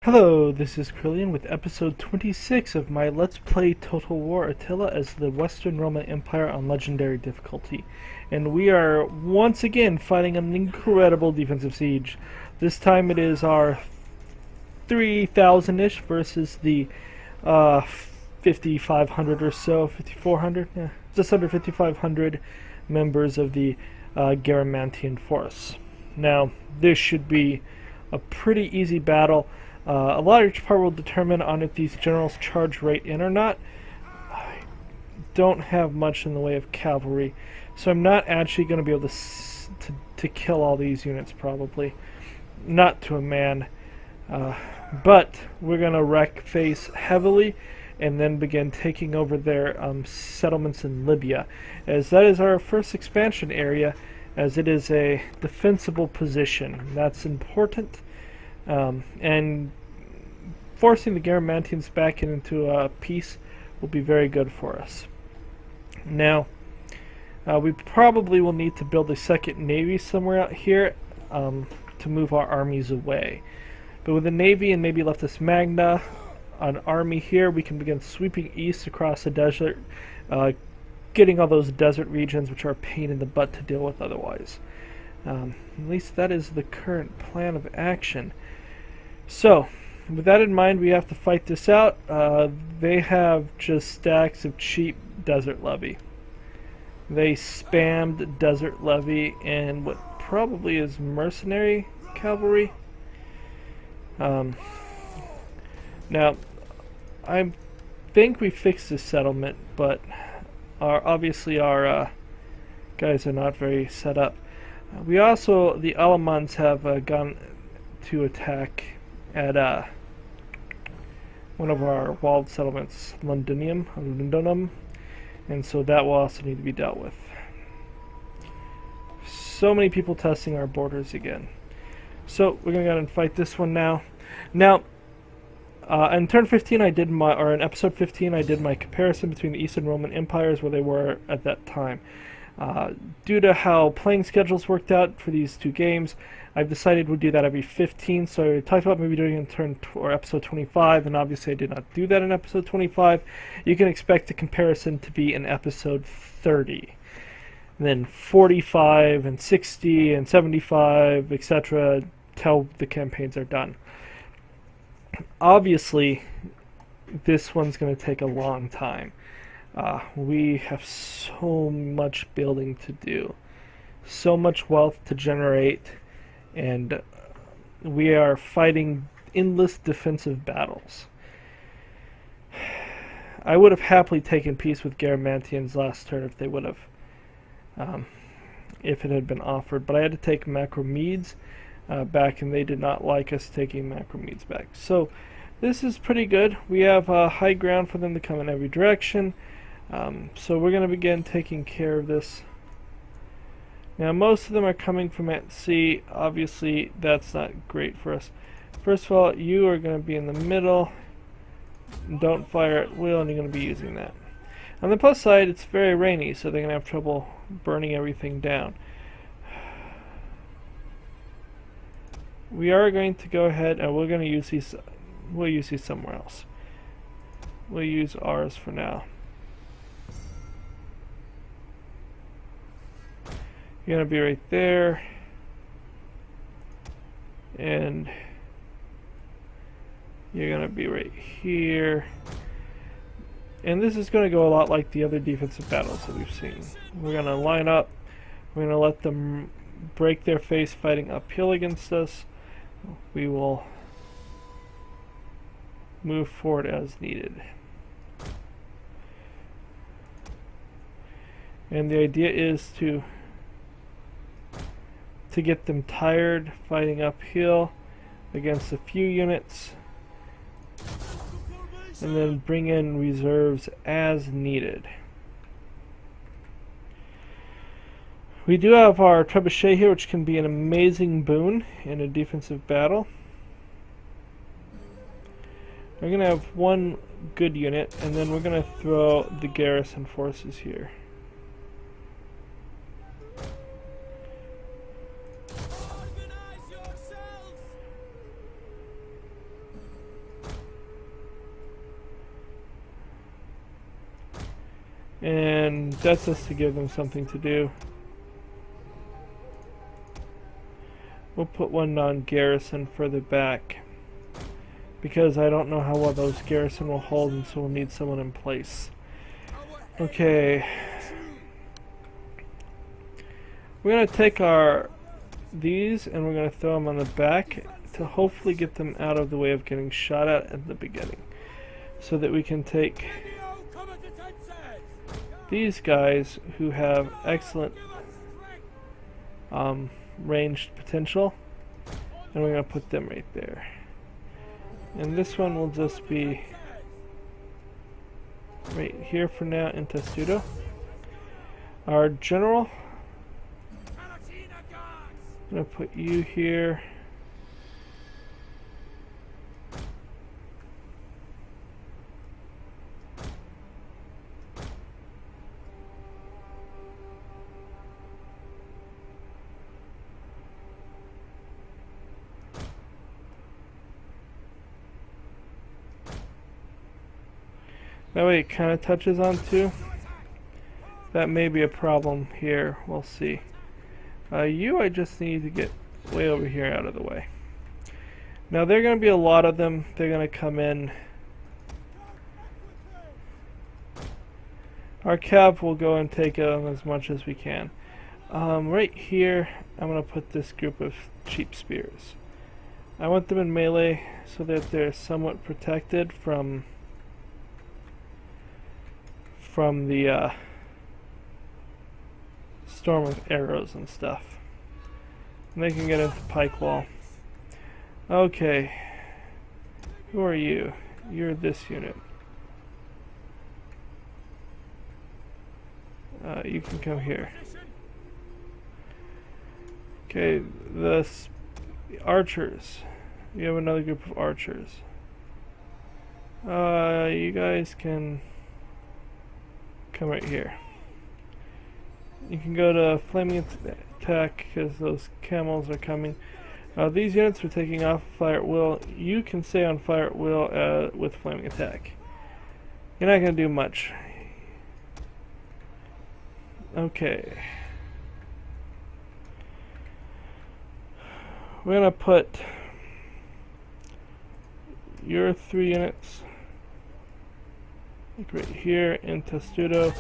Hello, this is Krillian with episode 26 of my Let's Play Total War Attila as the Western Roman Empire on Legendary difficulty. And we are once again fighting an incredible defensive siege. This time it is our 3,000-ish versus the 5,500 or so, 5,400? Yeah, just under 5,500 members of the Garamantian force. Now, this should be a pretty easy battle. A large part will determine on if these generals charge right in or not. I don't have much in the way of cavalry, so I'm not actually going to be able to kill all these units, probably. Not to a man. But we're going to wreck face heavily and then begin taking over their settlements in Libya, as that is our first expansion area, as it is a defensible position. That's important. And forcing the Garamantians back into peace will be very good for us. Now, we probably will need to build a second navy somewhere out here to move our armies away. But with a navy and maybe Leftist Magna, an army here, we can begin sweeping east across the desert, getting all those desert regions which are a pain in the butt to deal with otherwise. At least that is the current plan of action. So, with that in mind, we have to fight this out. They have just stacks of cheap desert levy. They spammed desert levy and what probably is mercenary cavalry. Now, I think we fixed the settlement, but obviously our guys are not very set up. We also, the Alamans have gone to attack at one of our walled settlements, Londonum, and so that will also need to be dealt with. So many people testing our borders again. So we're gonna go ahead and fight this one now. Now, in turn 15, in episode 15, I did my comparison between the Eastern Roman empires where they were at that time. Due to how playing schedules worked out for these two games, I've decided we'll do that every 15, so I talked about maybe doing it in episode 25, and obviously I did not do that in episode 25. You can expect the comparison to be in episode 30. And then 45 and 60 and 75, etc., till the campaigns are done. Obviously, this one's going to take a long time. We have so much building to do, so much wealth to generate, and we are fighting endless defensive battles. I would have happily taken peace with Garamantians last turn if they would have, if it had been offered, but I had to take Macromedes back, and they did not like us taking Macromedes back. So this is pretty good. We have high ground for them to come in every direction. So we're going to begin taking care of this. Now most of them are coming from at sea. Obviously that's not great for us. First of all, you are going to be in the middle. Don't fire at will, and you're going to be using that. On the plus side, it's very rainy, so they're going to have trouble burning everything down. We are going to go ahead and we're going to use these. We'll use these somewhere else. We'll use ours for now. You're going to be right there, and you're going to be right here, and this is going to go a lot like the other defensive battles that we've seen. We're going to line up, we're going to let them break their face fighting uphill against us. We will move forward as needed. And the idea is to get them tired fighting uphill against a few units, and then bring in reserves as needed. We do have our trebuchet here, which can be an amazing boon in a defensive battle. We're going to have one good unit, and then we're going to throw the garrison forces here. And that's just to give them something to do. We'll put one non-garrison further back, because I don't know how well those garrison will hold, and so we'll need someone in place. Okay. We're going to take these and we're going to throw them on the back to hopefully get them out of the way of getting shot at the beginning, so that we can take these guys who have excellent ranged potential, and we're going to put them right there. And this one will just be right here for now in Testudo. Our general, I'm going to put you here. That way it kind of touches on too. That may be a problem here. We'll see. I just need to get way over here out of the way. Now there are going to be a lot of them. They're going to come in. Our cav will go and take them as much as we can. Right here, I'm going to put this group of cheap spears. I want them in melee so that they're somewhat protected from the storm of arrows and stuff. And they can get into the pike wall. Okay. Who are you? You're this unit. You can come here. Okay, the archers. You have another group of archers. You guys can come right here. You can go to flaming attack because those camels are coming. These units are taking off fire at will. You can stay on fire at will with flaming attack. You're not going to do much. Okay. We're going to put your 3 units like right here in Testudo.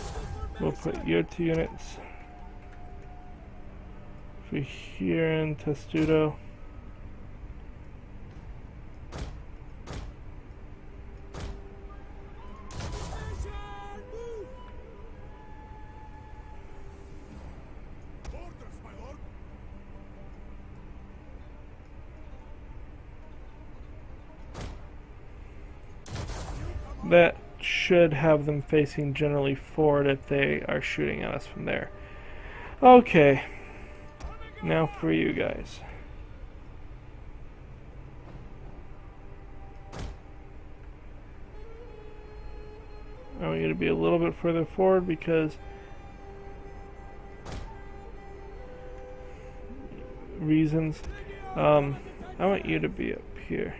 We'll put your 2 units for here in Testudo. That should have them facing generally forward if they are shooting at us from there. Okay, now for you guys. I want you to be a little bit further forward because reasons. I want you to be up here.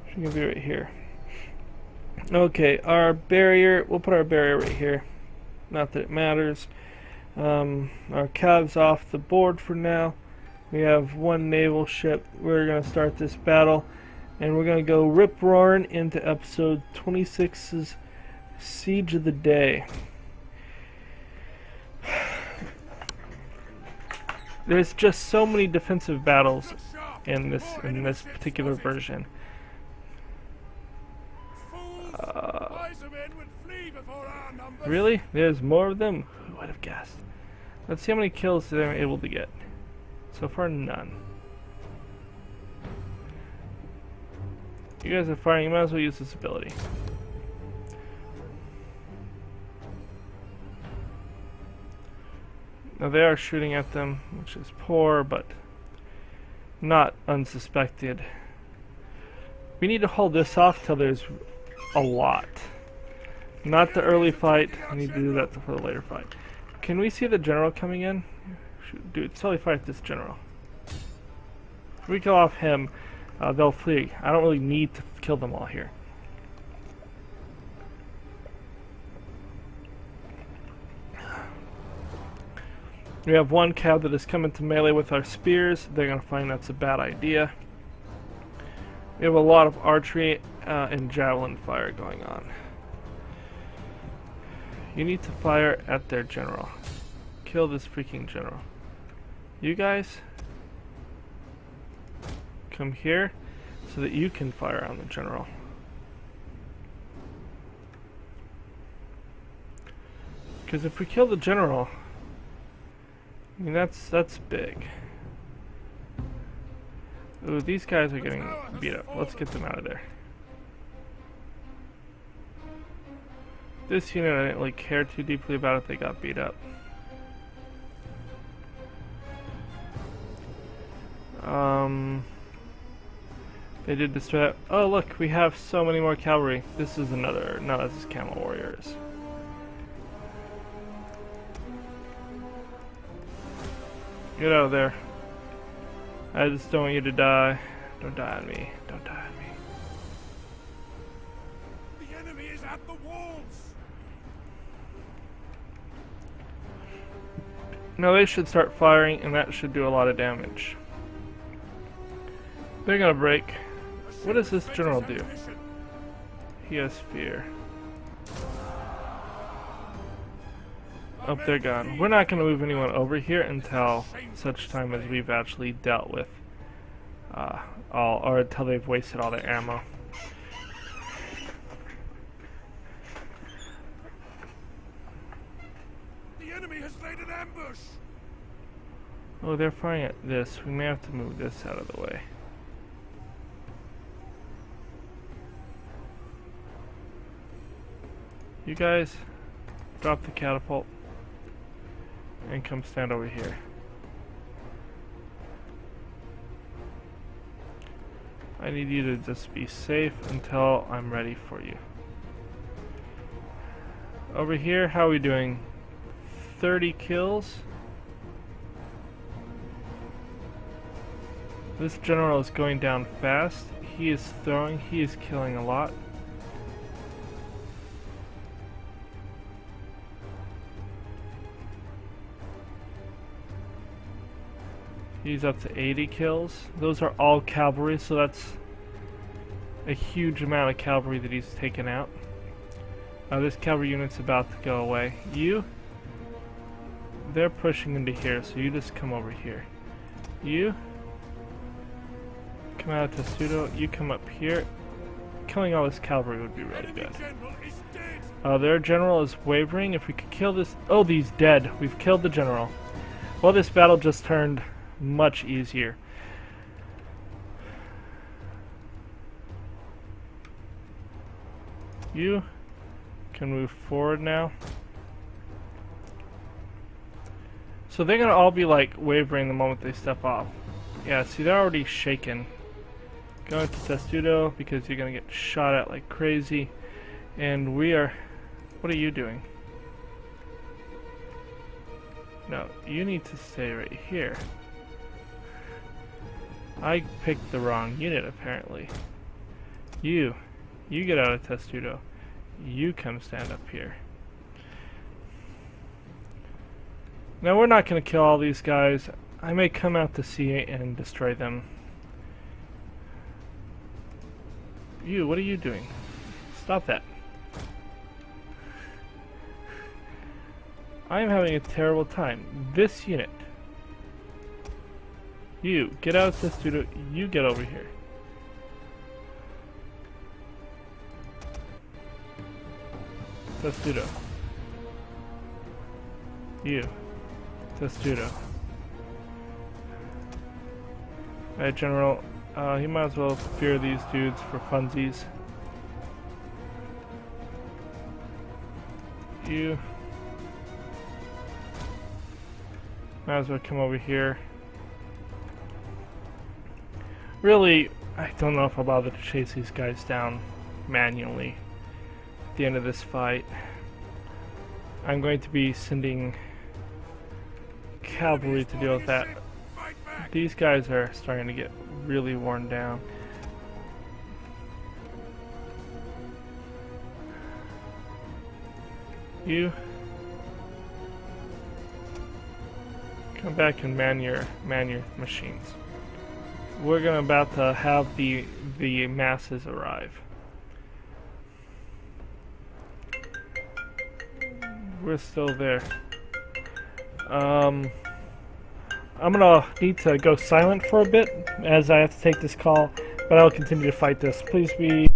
She's gonna be right here. Okay, our barrier, we'll put our barrier right here. Not that it matters. Our cav's off the board for now. We have 1 naval ship. We're gonna start this battle, and we're gonna go rip-roaring into episode 26's Siege of the Day. There's just so many defensive battles in this particular version. Really? There's more of them? Who would have guessed? Let's see how many kills they're able to get. So far, none. You guys are firing. You might as well use this ability. Now they are shooting at them, which is poor, but not unsuspected. We need to hold this off till there's a lot. Not the early fight. I need to do that for the later fight. Can we see the general coming in? Dude, totally fight this general. If we kill off him, they'll flee. I don't really need to kill them all here. We have one cav that is coming to melee with our spears. They're going to find that's a bad idea. We have a lot of archery and javelin fire going on. You need to fire at their general. Kill this freaking general. You guys come here so that you can fire on the general. Because if we kill the general, I mean that's big. Ooh, these guys are getting beat up. Let's get them out of there. This unit I didn't really care too deeply about if they got beat up. They did destroy that. Oh look, we have so many more cavalry. This is another, no, this is camel warriors. Get out of there. I just don't want you to die. Don't die on me. Don't die on me. The enemy is at the walls. Now they should start firing, and that should do a lot of damage. They're gonna break. What does this general do? He has fear. Oh, they're gone. We're not going to move anyone over here until such time as we've actually dealt with or until they've wasted all their ammo. The enemy has laid an ambush. Oh, they're firing at this. We may have to move this out of the way. You guys, drop the catapult and come stand over here. I need you to just be safe until I'm ready for you. Over here, how are we doing? 30 kills. This general is going down fast. He is throwing, he is killing a lot. He's up to 80 kills. Those are all cavalry, so that's a huge amount of cavalry that he's taken out. This cavalry unit's about to go away. They're pushing into here, so you just come over here. You come out of Testudo, you come up here. Killing all this cavalry would be really good. Their general is wavering. If we could kill this... Oh, he's dead. We've killed the general. Well, this battle just turned much easier. You can move forward now. So they're gonna all be like wavering the moment they step off. Yeah, see, they're already shaken. Go into Testudo because you're gonna get shot at like crazy. And we are... What are you doing? No, you need to stay right here. I picked the wrong unit, apparently. You get out of Testudo. You come stand up here. Now, we're not going to kill all these guys. I may come out to sea and destroy them. You, what are you doing? Stop that. I am having a terrible time. This unit. You, get out of this studio. You get over here. Testudo. You. Testudo. Alright, General. He might as well fear these dudes for funsies. You. Might as well come over here. Really, I don't know if I'll bother to chase these guys down manually at the end of this fight. I'm going to be sending cavalry to deal with that. These guys are starting to get really worn down. You come back and man your machines. We're about to have the masses arrive. We're still there. I'm gonna need to go silent for a bit as I have to take this call, but I'll continue to fight this. Please be.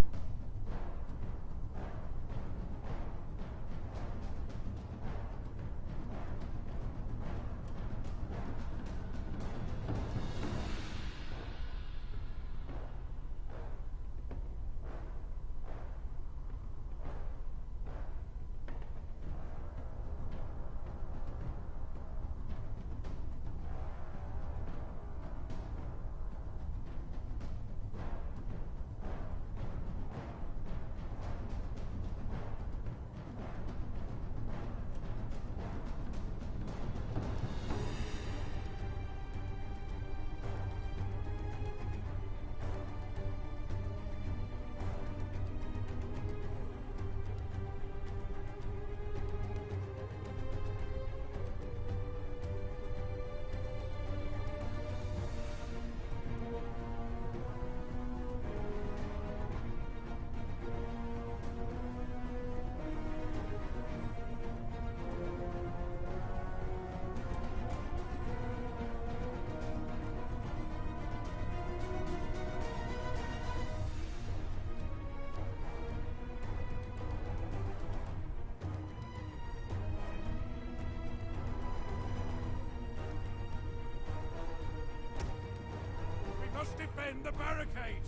We must defend the barricade.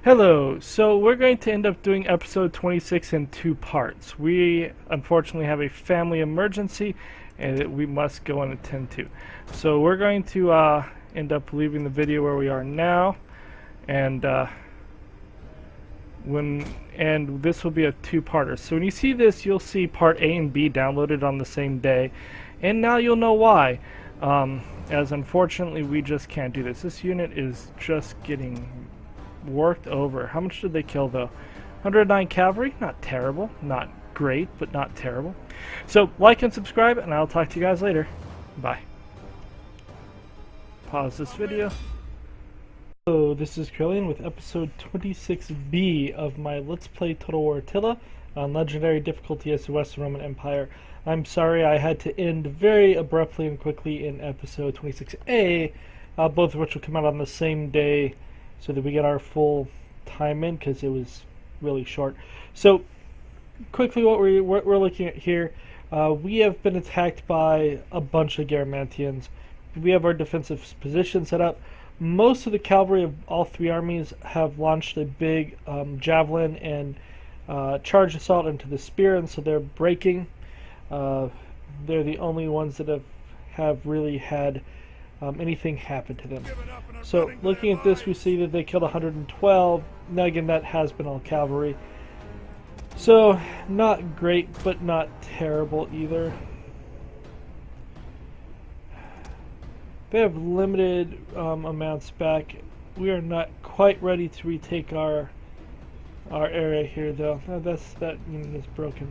Hello, so we're going to end up doing episode 26 in 2 parts. We unfortunately have a family emergency and that we must go and attend to. So we're going to end up leaving the video where we are now, and this will be a 2-parter. So when you see this, you'll see part A and B downloaded on the same day, and now you'll know why. As unfortunately we just can't do this. This unit is just getting worked over. How much did they kill though? 109 cavalry? Not terrible. Not great, but not terrible. So like and subscribe, and I'll talk to you guys later. Bye. Pause this video. Hello, this is Krillian with episode 26B of my Let's Play Total War Attila on Legendary difficulty as the Western Roman Empire. I'm sorry I had to end very abruptly and quickly in episode 26A, both of which will come out on the same day, so that we get our full time in, because it was really short. So quickly what we're looking at here, we have been attacked by a bunch of Garamantians. We have our defensive position set up. Most of the cavalry of all 3 armies have launched a big javelin and charge assault into the spear, and so they're breaking. They're the only ones that have really had anything happen to them. So looking at this, we see that they killed 112. Now again, that has been all cavalry. So not great, but not terrible either. They have limited amounts back. We are not quite ready to retake our area here, though. That unit is broken.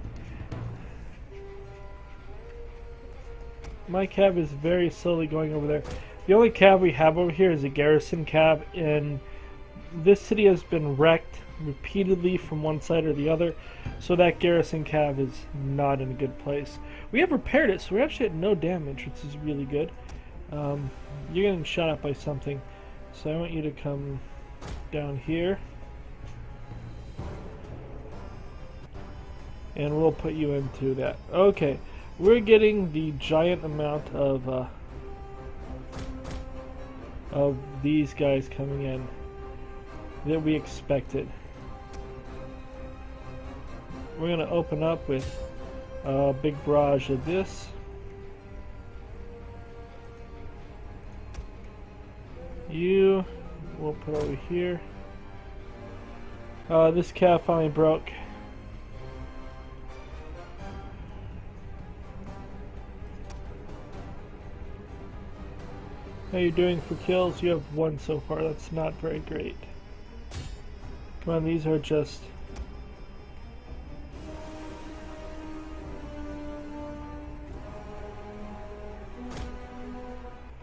My cav is very slowly going over there. The only cav we have over here is a garrison cav, and this city has been wrecked repeatedly from one side or the other, so that garrison cav is not in a good place. We have repaired it, so we're actually at no damage, which is really good. You're getting shot at by something, so I want you to come down here. and we'll put you into that. Okay, we're getting the giant amount of these guys coming in that we expected. We're gonna open up with a big barrage of this. You we'll put over here. This calf finally broke. How you doing for kills? You have one so far. That's not very great. Come on, these are just...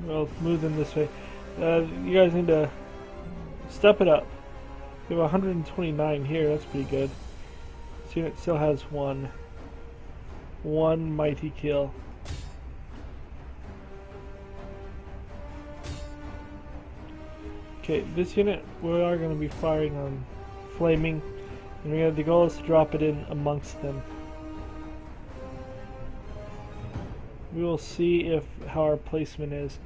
Well, move them this way. You guys need to step it up. We have 129 here. That's pretty good. This unit still has one mighty kill. Okay, this unit we are going to be firing on flaming, and the goal is to drop it in amongst them. We will see how our placement is.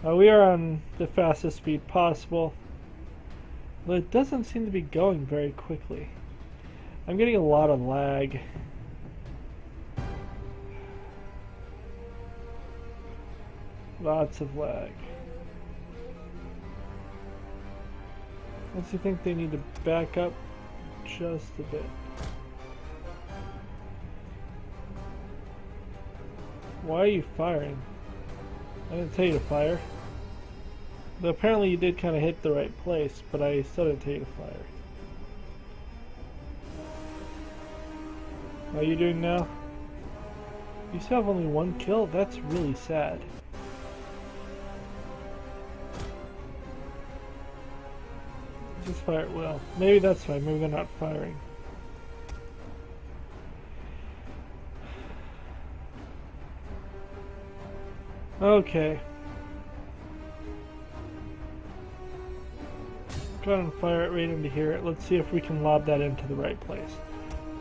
We are on the fastest speed possible, but it doesn't seem to be going very quickly. I'm getting a lot of lag. Lots of lag. I just think they need to back up just a bit. Why are you firing? I didn't tell you to fire. But apparently you did kind of hit the right place, but I still didn't tell you to fire. How are you doing now? You still have only one kill? That's really sad. Just fire it well. Maybe that's fine. Maybe they're not firing. Okay. Go ahead and fire it right into here. Let's see if we can lob that into the right place.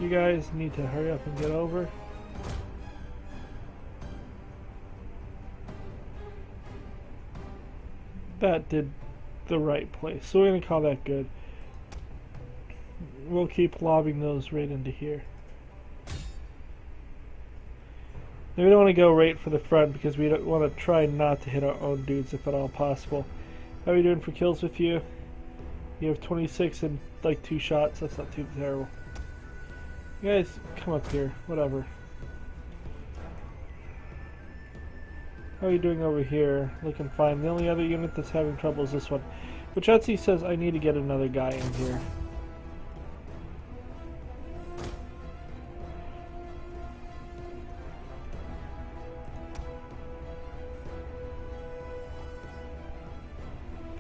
You guys need to hurry up and get over. That did the right place. So we're going to call that good. We'll keep lobbing those right into here. Now we don't want to go right for the front because we don't want to try not to hit our own dudes if at all possible. How are you doing for kills with you? You have 26 and like 2 shots. That's not too terrible. You guys come up here. Whatever. How are you doing over here? Looking fine. The only other unit that's having trouble is this one. Which Etsy says I need to get another guy in here.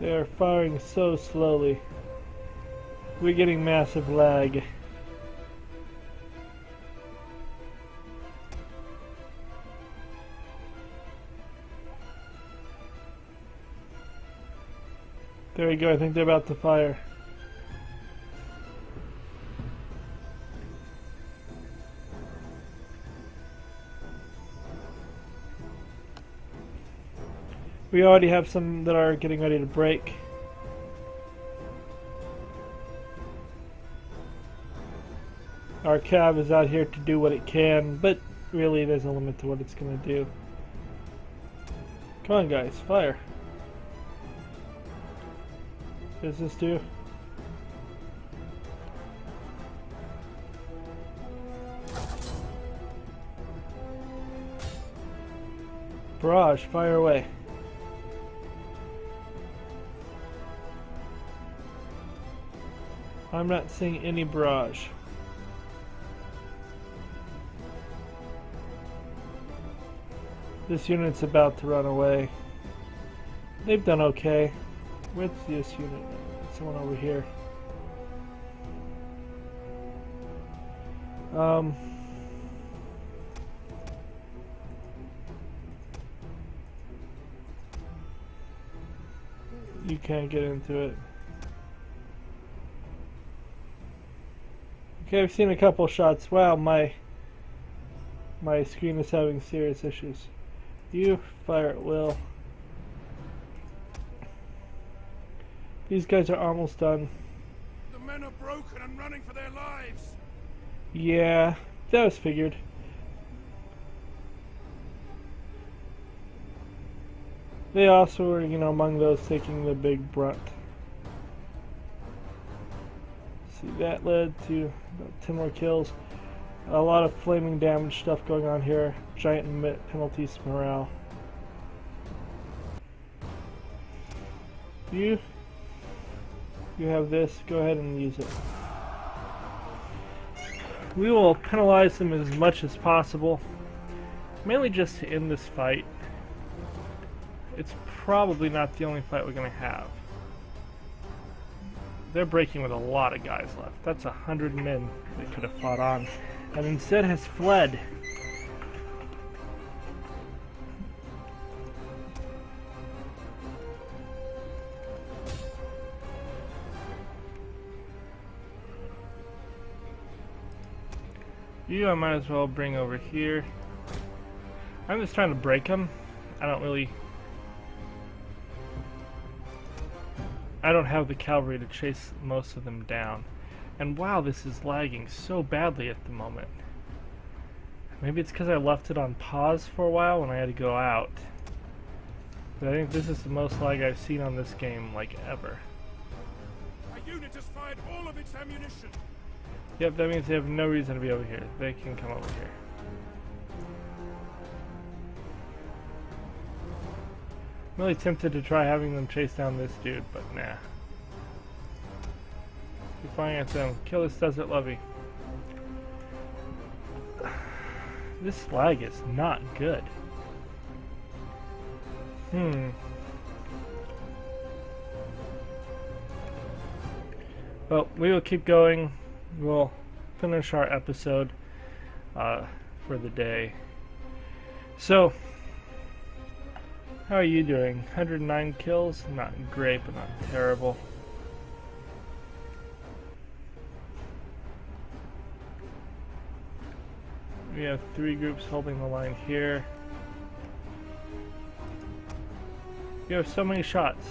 They are firing so slowly. We're getting massive lag. There we go, I think they're about to fire. We already have some that are getting ready to break. Our cav is out here to do what it can, but really there's a limit to what it's going to do. Come on guys, fire. What does this do? Barrage, fire away. I'm not seeing any barrage. This unit's about to run away. They've done okay. Where's this unit? Someone over here. You can't get into it. Okay, I've seen a couple shots. Wow, my My screen is having serious issues. You fire at will. These guys are almost done. The men are broken and running for their lives. Yeah, that was figured. They also were, among those taking the big brunt. See, that led to about 10 more kills. A lot of flaming damage stuff going on here. Giant penalties to morale. You have this. Go ahead and use it. We will penalize them as much as possible. Mainly just to end this fight. It's probably not the only fight we're going to have. They're breaking with a lot of guys left. That's 100 men they could have fought on, and instead has fled. You I might as well bring over here. I'm just trying to break them. I don't have the cavalry to chase most of them down. And wow, this is lagging so badly at the moment. Maybe it's because I left it on pause for a while when I had to go out. But I think this is the most lag I've seen on this game, like, ever. A unit has fired all of its ammunition. Yep, that means they have no reason to be over here. They can come over here. I'm really tempted to try having them chase down this dude, but nah. Keep firing at them. Kill this desert levy. This lag is not good. Well, we will keep going. We'll finish our episode for the day. So, how are you doing? 109 kills? Not great, but not terrible. We have 3 groups holding the line here. We have so many shots.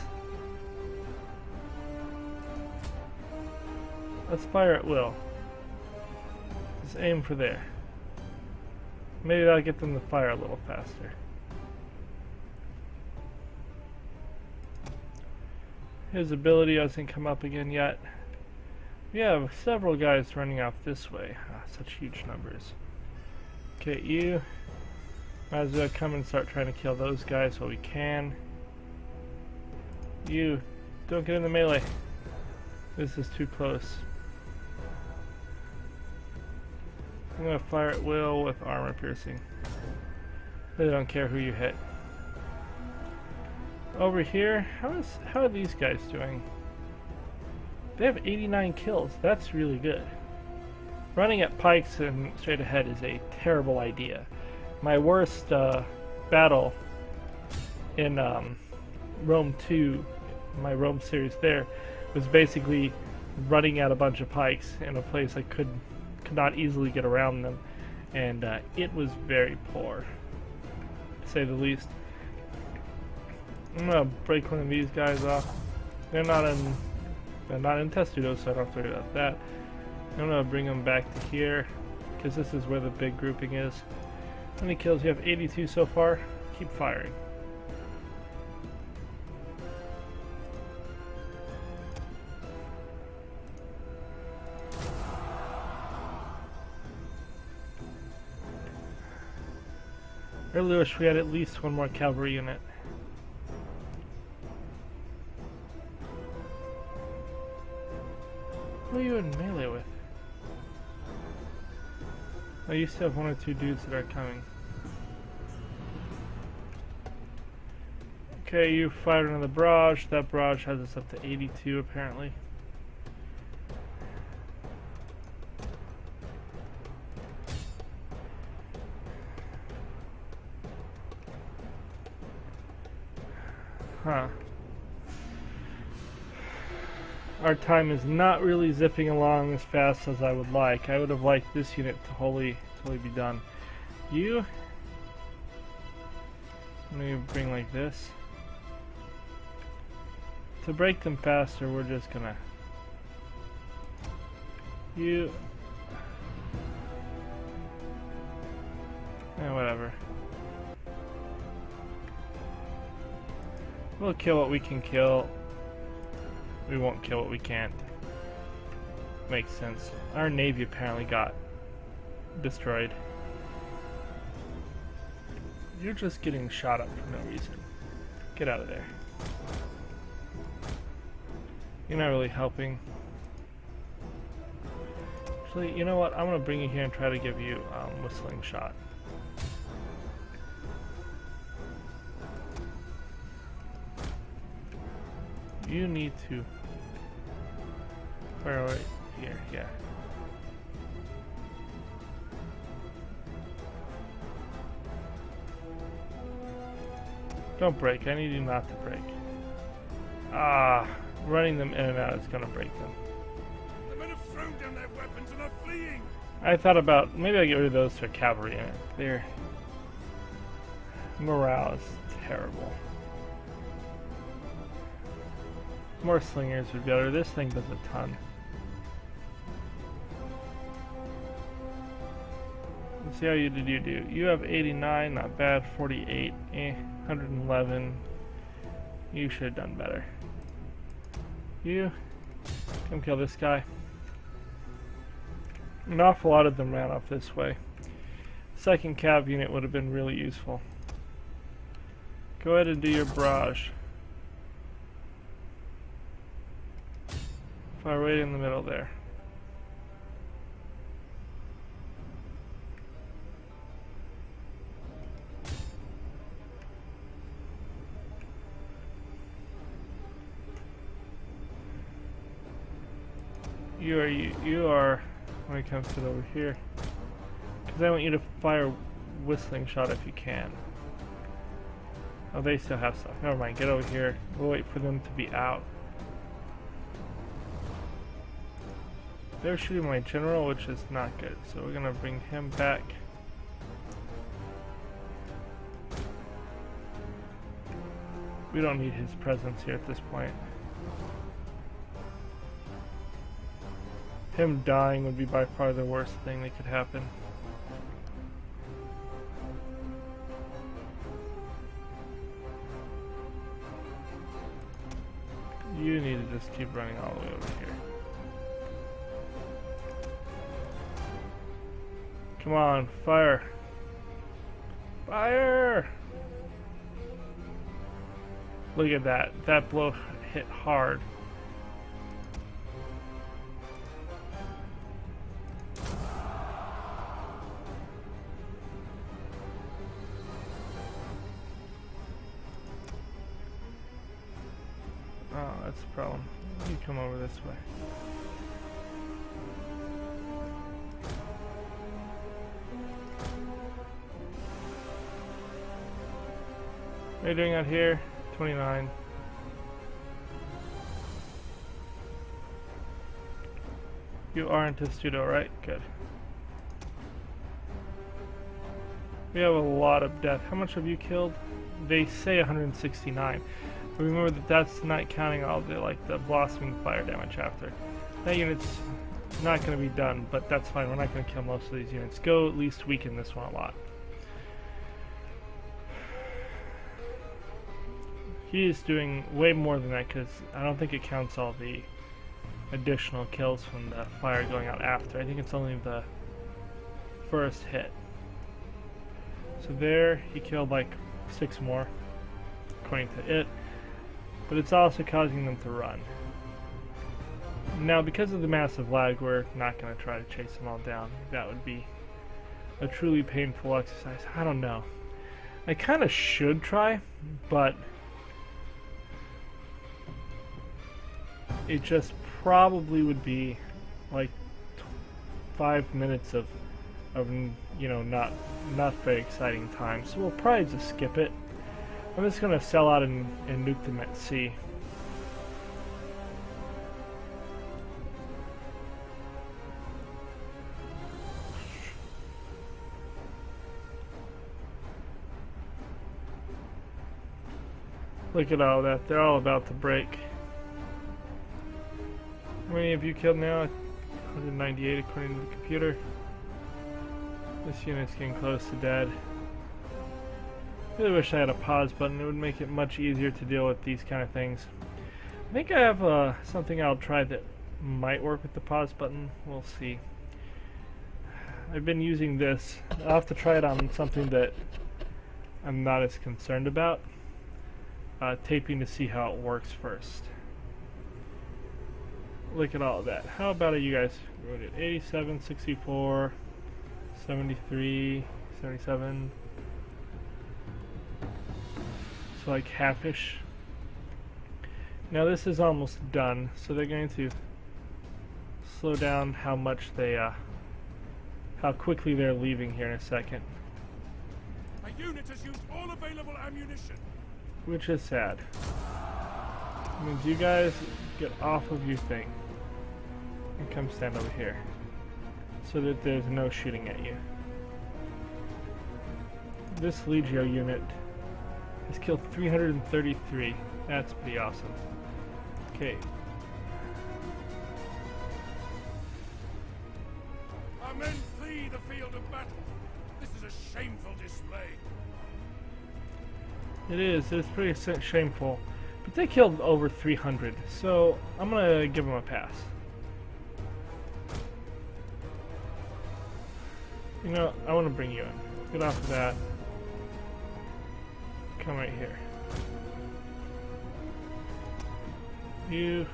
Let's fire at will. Just aim for there. Maybe that'll get them to fire a little faster. His ability doesn't come up again yet. We have several guys running off this way. Such huge numbers. Okay, you might as well come and start trying to kill those guys while we can. You, don't get in the melee. This is too close. I'm gonna fire at will with armor piercing. They don't care who you hit. Over here, how are these guys doing? They have 89 kills. That's really good. Running at pikes and straight ahead is a terrible idea. My worst battle in Rome 2, my Rome series there, was basically running at a bunch of pikes in a place I could not easily get around them, and it was very poor, to say the least. I'm gonna break one of these guys off. They're not in Testudo, so I don't have to worry about that. I'm gonna bring them back to here, because this is where the big grouping is. How many kills? You have 82 so far. Keep firing. I really wish we had at least one more cavalry unit. Who are you in melee with? I used to have 1 or 2 dudes that are coming. Okay, you fired another barrage. That barrage has us up to 82 apparently. Huh. Our time is not really zipping along as fast as I would like. I would have liked this unit to totally be done. You. Let me bring like this. To break them faster, we're just gonna. You. Whatever. We'll kill what we can kill. We won't kill what we can't. Makes sense. Our navy apparently got destroyed. You're just getting shot up for no reason. Get out of there. You're not really helping. Actually, you know what? I'm gonna bring you here and try to give you whistling shot. You need to fire right here, yeah. Don't break, I need you not to break. Ah, running them in and out is gonna break them. The men have thrown down their weapons and are fleeing! I thought about, maybe I get rid of those for cavalry in it. Their morale is terrible. More slingers would be better. This thing does a ton. Let's see how you do. You have 89, not bad. 48, 111. You should have done better. You come kill this guy. An awful lot of them ran off this way. Second cav unit would have been really useful. Go ahead and do your barrage. Fire right in the middle there. You are when it comes to it over here. Because I want you to fire whistling shot if you can. Oh, they still have stuff. Never mind, get over here. We'll wait for them to be out. They're shooting my general, which is not good, so we're gonna bring him back. We don't need his presence here at this point. Him dying would be by far the worst thing that could happen. You need to just keep running all the way over here. Come on, fire! Fire! Look at that. That blow hit hard. Oh, that's the problem. You come over this way. What are you doing out here? 29. You are in Testudo, right? Good. We have a lot of death. How much have you killed? They say 169. But remember that that's not counting all the the blossoming fire damage after. That unit's not going to be done, but that's fine. We're not going to kill most of these units. Go at least weaken this one a lot. He is doing way more than that because I don't think it counts all the additional kills from the fire going out after. I think it's only the first hit. So there, he killed like 6 more, according to it. But it's also causing them to run. Now, because of the massive lag, we're not going to try to chase them all down. That would be a truly painful exercise. I don't know. I kind of should try, but it just probably would be like 5 minutes of you know, not very exciting time. So we'll probably just skip it. I'm just gonna sell out and nuke them at sea. Look at all that. They're all about to break. How many have you killed now? 198 according to the computer. This unit's getting close to dead. Really wish I had a pause button. It would make it much easier to deal with these kind of things. I think I have something I'll try that might work with the pause button. We'll see. I've been using this. I'll have to try it on something that I'm not as concerned about. Taping to see how it works first. Look at all of that. How about you guys? 87, 64, 73, 77. So like half-ish. Now this is almost done, so they're going to slow down how much they, how quickly they're leaving here in a second. A unit has used all available ammunition. Which is sad. It means you guys get off of your thing and come stand over here so that there's no shooting at you. This Legio unit has killed 333. That's pretty awesome. Okay. Our men flee the field of battle. This is a shameful display. It is. It's pretty shameful. But they killed over 300, so I'm gonna give them a pass. You know, I want to bring you in. Get off of that. Come right here. You.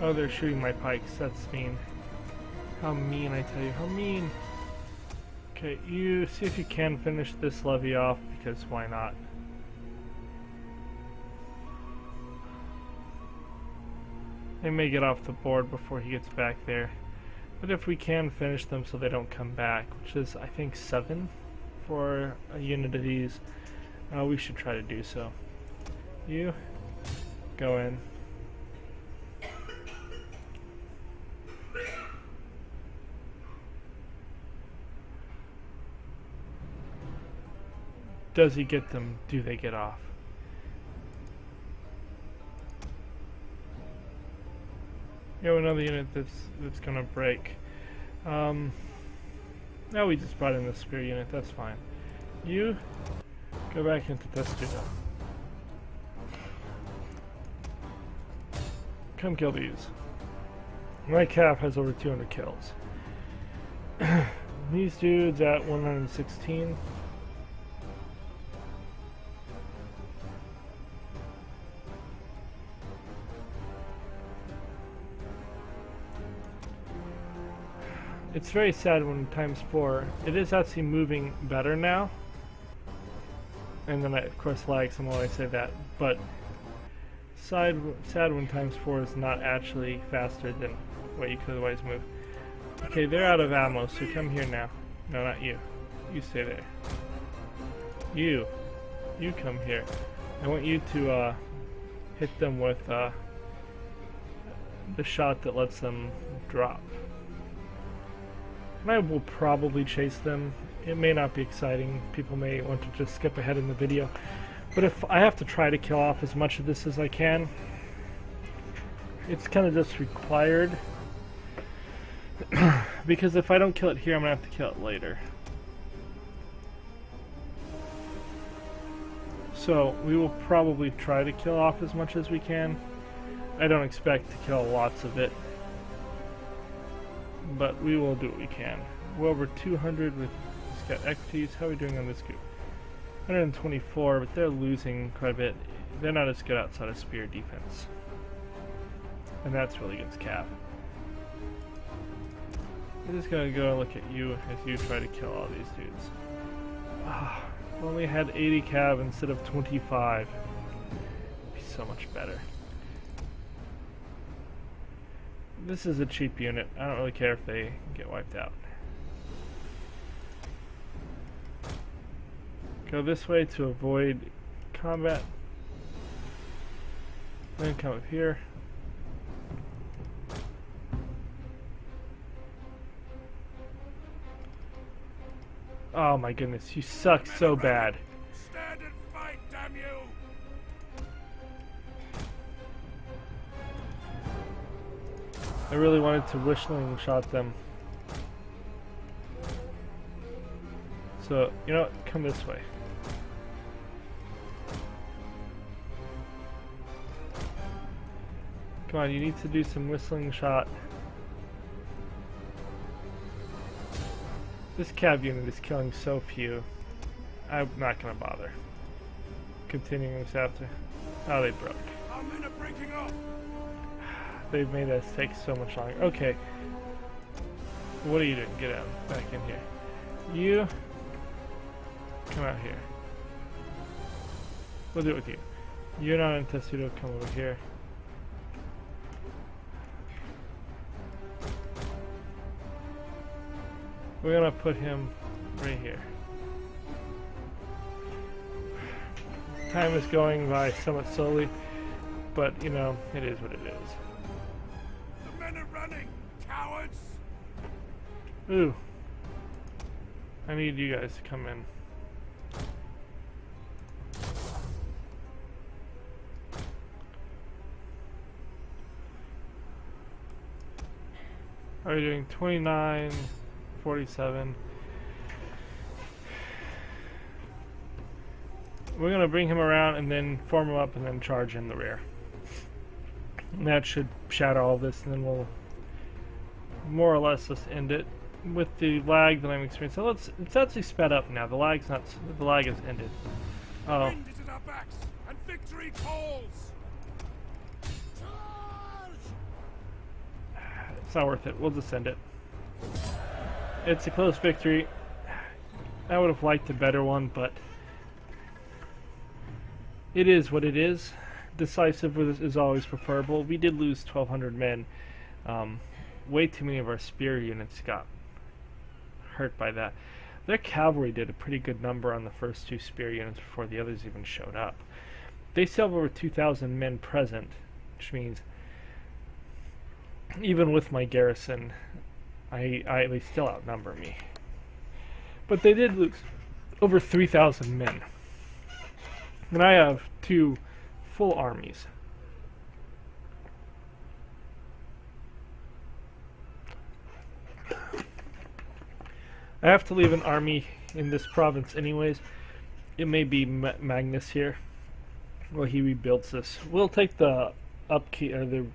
Oh, they're shooting my pikes. That's mean. How mean, I tell you. How mean. Okay, you see if you can finish this levy off, because why not? They may get off the board before he gets back there. But if we can finish them so they don't come back, which is, I think, 7 for a unit of these, we should try to do so. You, go in. Does he get them? Do they get off? You know, another unit that's gonna break. Now we just brought in the spear unit. That's fine. You go back into Testudo. Come kill these. My cap has over 200 kills. These dudes at 116. It's very sad when times 4. It is actually moving better now. And then I, of course, lag some while I say that. But sad when times 4 is not actually faster than what you could otherwise move. Okay, they're out of ammo, so come here now. No, not you. You stay there. You come here. I want you to hit them with the shot that lets them drop. And I will probably chase them. It may not be exciting. People may want to just skip ahead in the video. But if I have to try to kill off as much of this as I can, it's kind of just required. Because if I don't kill it here, I'm going to have to kill it later. So we will probably try to kill off as much as we can. I don't expect to kill lots of it, but we will do what we can. We're over 200 with Scout Equities. How are we doing on this group? 124, but they're losing quite a bit. They're not as good outside of spear defense. And that's really against Cav. I'm just gonna go and look at you as you try to kill all these dudes. If only had 80 Cav instead of 25. It'd be so much better. This is a cheap unit. I don't really care if they get wiped out. Go this way to avoid combat. Then come up here. Oh my goodness, you suck so bad. and fight, damn you! I really wanted to whistling shot them. So, you know what? Come this way. Come on, you need to do some whistling shot. This cav unit is killing so few. I'm not gonna bother. Continuing this after. Oh, they broke. Our men are breaking up! They've made us take so much longer. Okay. What are you doing? Get out. Back in here. You come out here. We'll do it with you. You're not in Testudo, come over here. We're gonna put him right here. Time is going by somewhat slowly, but you know, it is what it is. The men are running, cowards! Ooh. I need you guys to come in. Are we doing 29, 47? We're gonna bring him around and then form him up and then charge in the rear. And that should shatter all this, and then we'll more or less just end it with the lag that I'm experiencing. So it's actually sped up now. The lag has ended. Oh, Wind is at our backs, and victory calls! Charge! it's not worth it. We'll just end it. It's a close victory. I would have liked a better one, but it is what it is. Decisive is always preferable. We did lose 1,200 men. Way too many of our spear units got hurt by that. Their cavalry did a pretty good number on the first two spear units before the others even showed up. They still have over 2,000 men present, which means even with my garrison, they still outnumber me. But they did lose over 3,000 men. And I have two full armies. I have to leave an army in this province anyways. It may be Magnus here. Well, he rebuilds this. We'll take the upkeep or the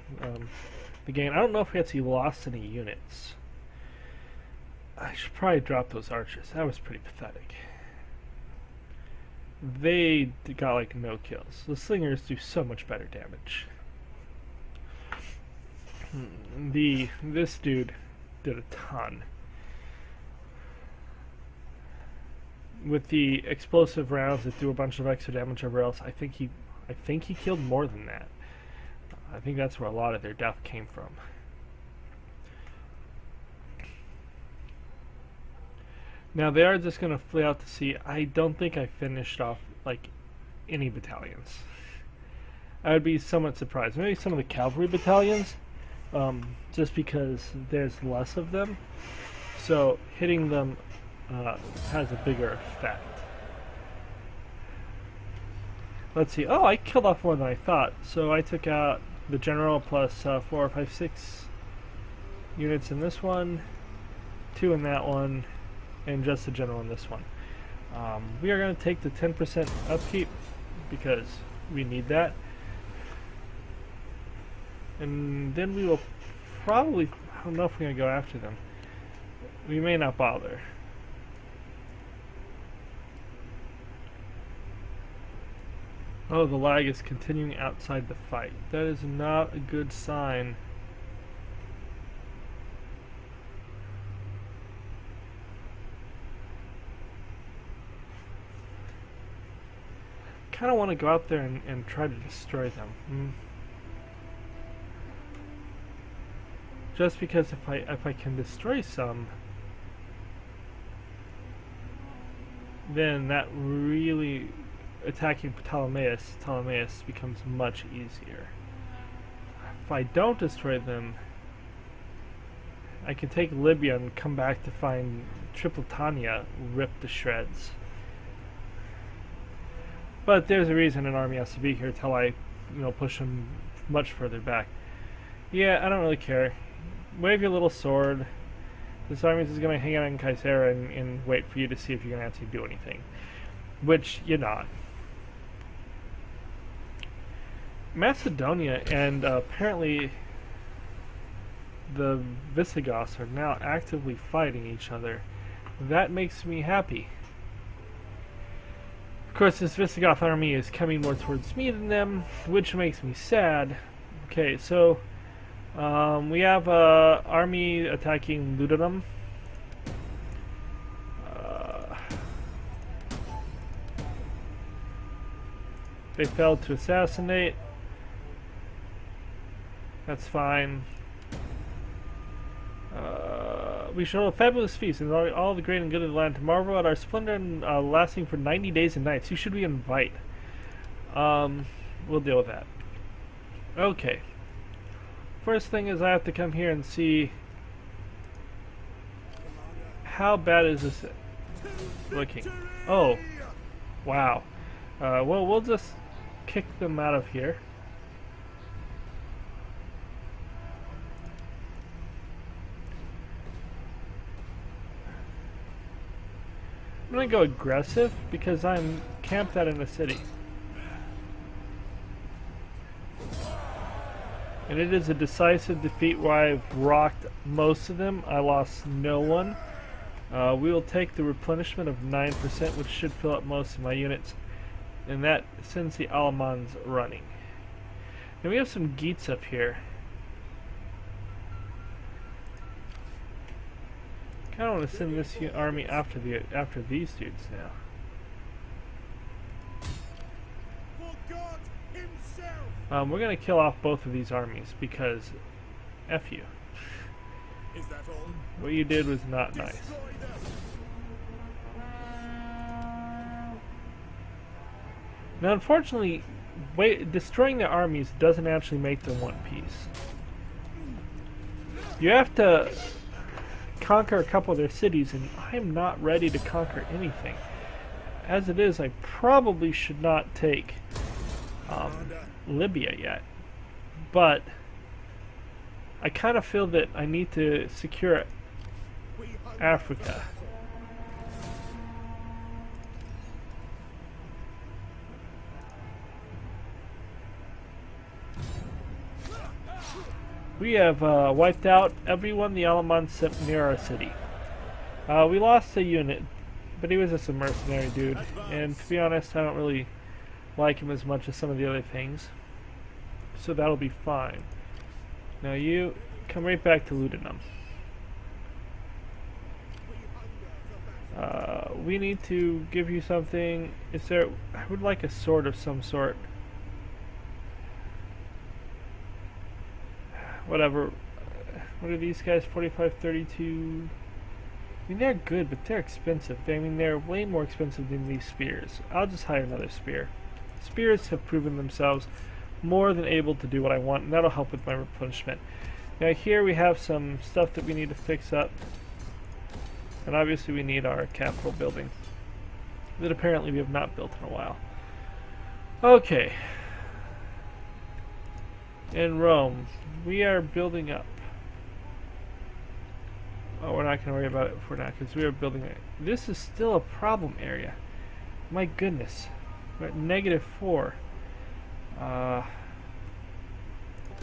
gain. I don't know if we actually lost any units. I should probably drop those archers. That was pretty pathetic. They got like no kills. The slingers do so much better damage. This dude did a ton. With the explosive rounds that do a bunch of extra damage everywhere else, I think he killed more than that. I think that's where a lot of their death came from. Now they are just going to flee out to sea. I don't think I finished off like any battalions. I would be somewhat surprised. Maybe some of the cavalry battalions, just because there's less of them. So hitting them has a bigger effect. Let's see. Oh, I killed off more than I thought. So I took out the general plus 4 or 5, 6 units in this one, 2 in that one, and just the general in this one. We are going to take the 10% upkeep because we need that. And then we will probably, I don't know if we're going to go after them. We may not bother. Oh, the lag is continuing outside the fight. That is not a good sign. I kind of want to go out there and try to destroy them. Just because if I can destroy some, then that really attacking Ptolemais becomes much easier. If I don't destroy them, I can take Libya and come back to find Tripolitania ripped to shreds. But there's a reason an army has to be here until I, push them much further back. Yeah, I don't really care. Wave your little sword. This army is going to hang out in Kaisera and wait for you to see if you can actually do anything. Which, you're not. Macedonia and apparently the Visigoths are now actively fighting each other. That makes me happy. Of course, this Visigoth army is coming more towards me than them, which makes me sad. Okay, so we have army attacking Ludinum. They failed to assassinate. That's fine. We shall have a fabulous feast and all the great and good of the land to marvel at our splendor and lasting for 90 days and nights. Who should we invite? We'll deal with that. Okay. First thing is I have to come here and see how bad is this looking. Oh, wow. Well, we'll just kick them out of here. I'm gonna go aggressive because I'm camped out in a city. And it is a decisive defeat where I've rocked most of them. I lost no one. We will take the replenishment of 9%, which should fill up most of my units. And that sends the Alamans running. Now we have some Geats up here. I don't want to send this army after these dudes now. We're gonna kill off both of these armies because F you. Is that all? What you did was not nice. Now, unfortunately, destroying their armies doesn't actually make them one piece. You have to conquer a couple of their cities, and I'm not ready to conquer anything. As it is, I probably should not take Libya yet, but I kind of feel that I need to secure Africa. We have wiped out everyone the Alamans sent near our city. We lost a unit, but he was just a mercenary dude, and to be honest, I don't really like him as much as some of the other things, so that'll be fine. Now you come right back to Ludinum. We need to give you something. Is there? I would like a sword of some sort. Whatever. What are these guys? 45, 32. I mean, they're good, but they're expensive. I mean, they're way more expensive than these spears. I'll just hire another spear. Spears have proven themselves more than able to do what I want, and that'll help with my replenishment. Now here we have some stuff that we need to fix up. And obviously we need our capital building that apparently we have not built in a while. Okay. In Rome, we are building up. Oh, we're not going to worry about it for now because we are building it. This is still a problem area. My goodness. We're at -4.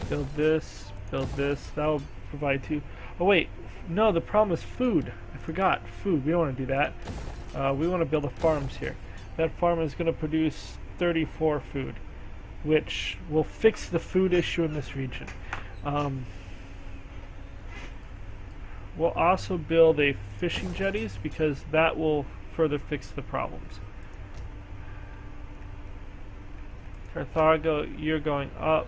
Build this, that will provide 2. Oh wait, no, the problem is food. I forgot, food, we don't want to do that. We want to build a farms here. That farm is going to produce 34 food, which will fix the food issue in this region. We'll also build a fishing jetties because that will further fix the problems. Carthago, you're going up.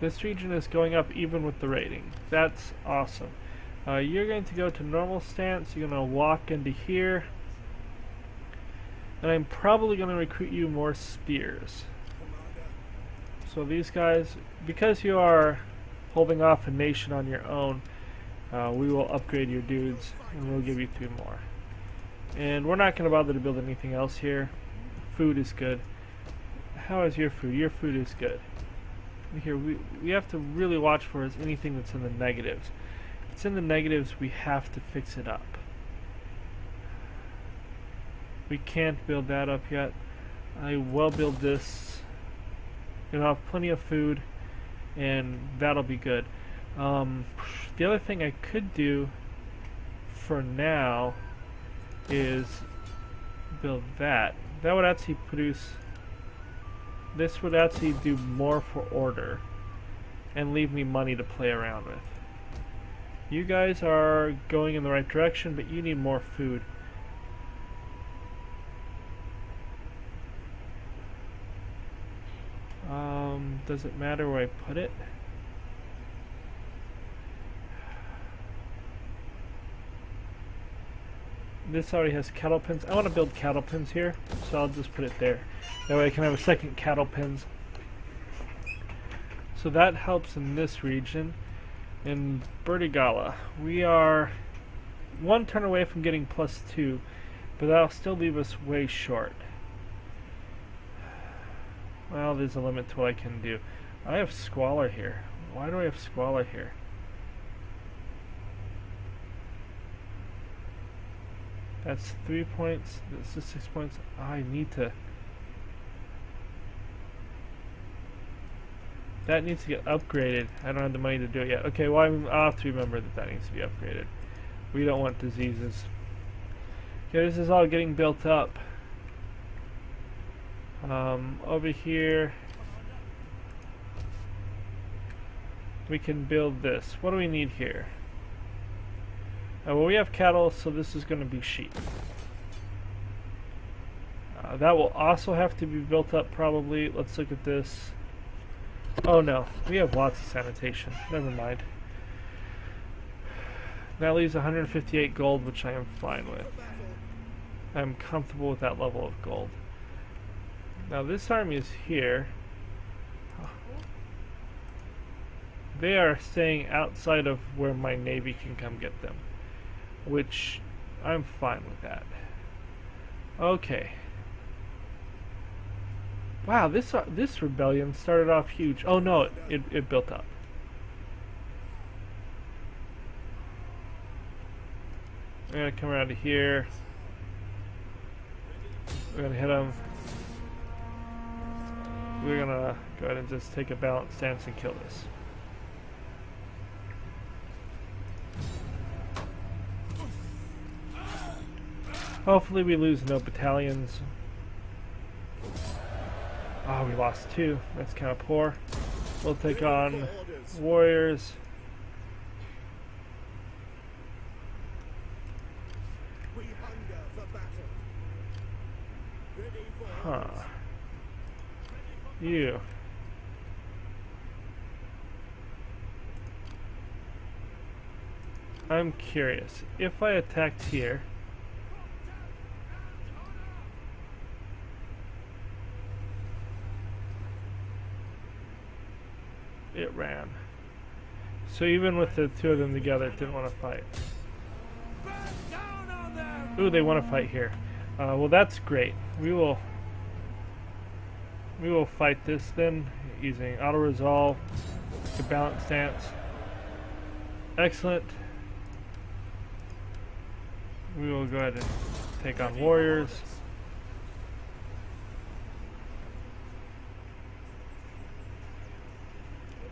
This region is going up even with the rating. That's awesome. You're going to go to normal stance. You're going to walk into here. And I'm probably going to recruit you more spears. So these guys, because you are holding off a nation on your own, we will upgrade your dudes and we'll give you 2 more. And we're not going to bother to build anything else here. Food is good. How is your food? Your food is good. Here, we have to really watch for is anything that's in the negatives. If it's in the negatives, we have to fix it up. We can't build that up yet. I will build this. You'll have plenty of food, and that'll be good. The other thing I could do for now is build that. That would actually produce... This would actually do more for order and leave me money to play around with. You guys are going in the right direction, but you need more food. Does it matter where I put it? This already has cattle pens. I want to build cattle pens here, so I'll just put it there. That way I can have a second cattle pens. So that helps in this region. In Burdigala, we are one turn away from getting +2, but that'll still leave us way short. Well, there's a limit to what I can do. I have squalor here. Why do I have squalor here? That's 3 points. This is 6 points. I need to... That needs to get upgraded. I don't have the money to do it yet. Okay, well, I'll have to remember that that needs to be upgraded. We don't want diseases. Okay, this is all getting built up. Over here, we can build this. What do we need here? Well, we have cattle, so this is going to be sheep. That will also have to be built up probably. Let's look at this. Oh no, we have lots of sanitation. Never mind. That leaves 158 gold, which I am fine with. I'm comfortable with that level of gold. Now this army is here. They are staying outside of where my navy can come get them, which I'm fine with that. Okay. Wow, this rebellion started off huge. Oh no, it built up. We're gonna come around to here. We're gonna hit them. We're gonna go ahead and just take a balanced stance and kill this. Hopefully we lose no battalions. Oh, we lost 2. That's kind of poor. We'll take on warriors. Huh. You. I'm curious. If I attacked here, it ran. So even with the 2 of them together, it didn't want to fight. Ooh, they want to fight here. Well, that's great. We will fight this then using auto resolve, the balance stance. Excellent. We will go ahead and take on warriors.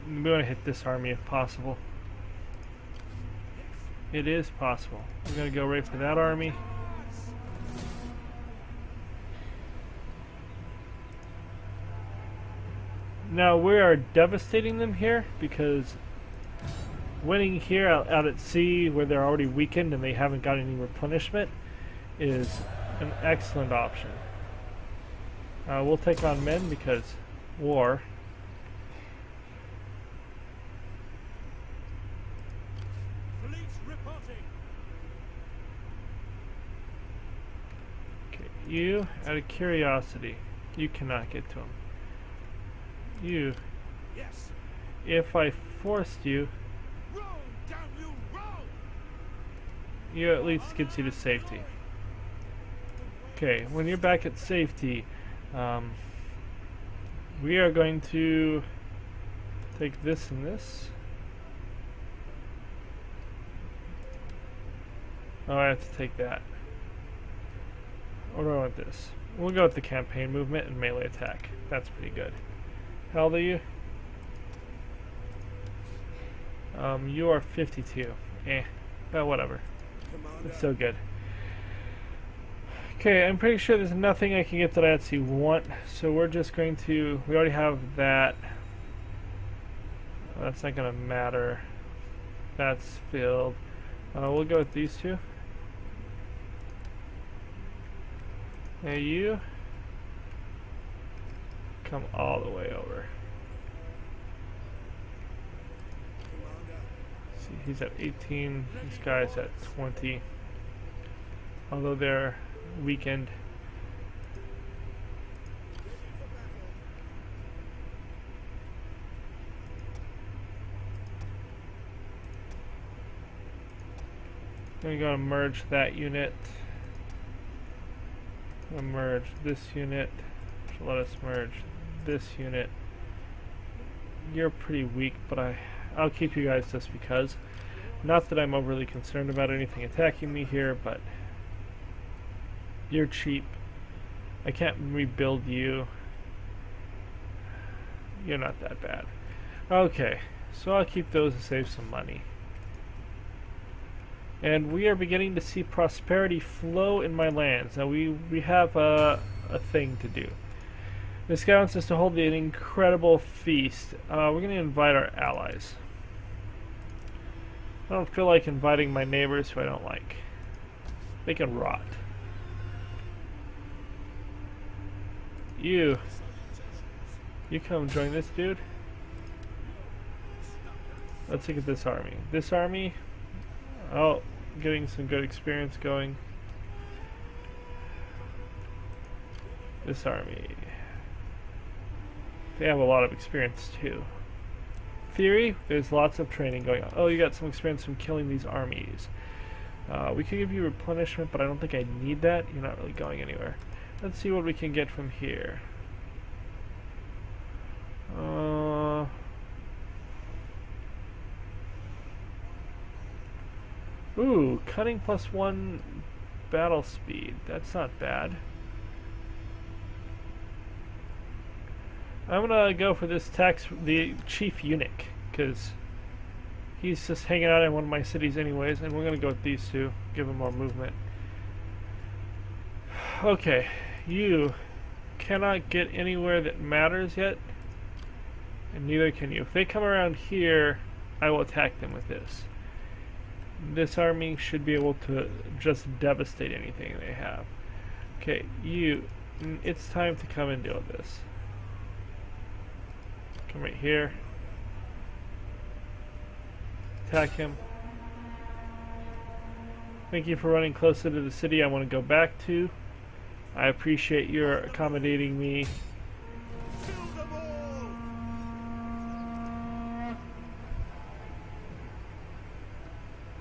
We want to hit this army if possible. It is possible. We're going to go right for that army. Now we are devastating them here because winning here out at sea where they're already weakened and they haven't got any replenishment is an excellent option. We'll take on men because war. Okay, you, out of curiosity, you cannot get to him. You, yes. If I forced you, roll, damn you, roll. You at least gets you to safety. Okay, when you're back at safety, we are going to take this and this. Oh, I have to take that. Or do I want this? We'll go with the campaign movement and melee attack. That's pretty good. How old are you? You are 52. But whatever. It's so good. Okay, I'm pretty sure there's nothing I can get that I actually want, so we're just going to... We already have that. That's not going to matter. That's filled. We'll go with these two. Hey, you. Come all the way over. See, he's at 18. This guy's at 20. Although they're weakened. Then we're going to merge that unit. I'm going to merge this unit. So let us merge this unit. You're pretty weak, but I'll keep you guys just because. Not that I'm overly concerned about anything attacking me here, but you're cheap. I can't rebuild you. You're not that bad. Okay, so I'll keep those to save some money. And we are beginning to see prosperity flow in my lands. Now we have a thing to do. This guy wants us to hold an incredible feast. We're going to invite our allies. I don't feel like inviting my neighbors who I don't like. They can rot. You come join this dude. Let's look at this army. This army, oh, getting some good experience going. This army, they have a lot of experience too. Theory, there's lots of training going on. Oh, you got some experience from killing these armies. We could give you replenishment, but I don't think I need that. You're not really going anywhere. Let's see what we can get from here. Ooh, cutting +1 battle speed. That's not bad. I'm gonna go for this the chief eunuch, because he's just hanging out in one of my cities anyways, and we're gonna go with these two, give him more movement. Okay, you cannot get anywhere that matters yet, and neither can you. If they come around here, I will attack them with this. This army should be able to just devastate anything they have. Okay, you, it's time to come and deal with this. Come right here. Attack him. Thank you for running closer to the city I want to go back to. I appreciate your accommodating me.